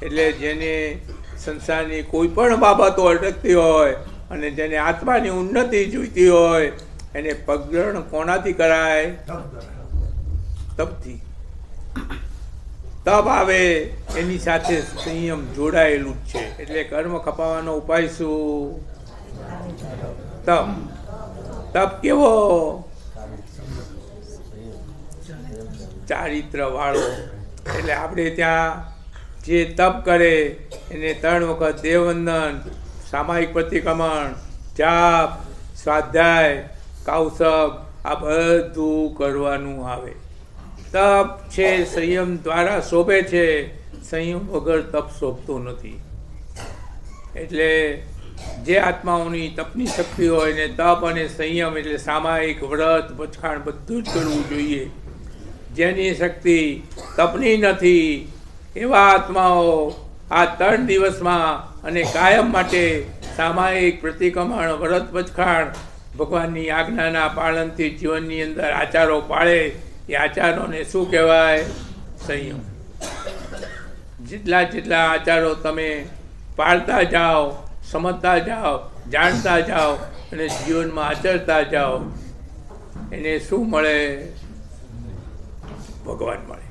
એટલે જેને સંસારની કોઈ પણ બાબતો અટકતી હોય અને જેને આત્માની ઉન્નતિ જોઈતી હોય એને પગરણ કોનાથી કરાય? તપથી. તપ આવે એની સાથે સંયમ જોડાયેલું જ છે. એટલે કર્મ ખપાવવાનો ઉપાય શું? તપ. તપ કેવો? ચારિત્ર વાળો. એટલે આપણે ત્યાં જે તપ કરે એને 3 વખત દેવવંદન, સામાયિક પ્રતિક્રમણ, જાપ, સ્વાધ્યાય, કૌશક આ બધું કરવાનું આવે. તપ છે સંયમ દ્વારા શોભે છે, સંયમ વગર તપ શોભતો નથી. એટલે જે આત્માઓની તપની શક્તિ હોય ને તપ અને સંયમ એટલે સામાયિક, વ્રત, પચખાણ બધું જ કરવું જોઈએ. જેની શક્તિ તપની નથી એવા આત્માઓ આ 3 દિવસમાં અને કાયમ માટે સામાયિક, પ્રતિક્રમણ, વ્રત, પચખાણ ભગવાનની આજ્ઞાના પાલનથી જીવનની અંદર આચારો પાળે. એ આચારોને શું કહેવાય? સંયમ. જેટલા જેટલા આચારો તમે પાળતા જાઓ, સમજતા જાઓ, જાણતા જાઓ અને જીવનમાં આચરતા જાઓ એને શું મળે? ભગવાન મળે.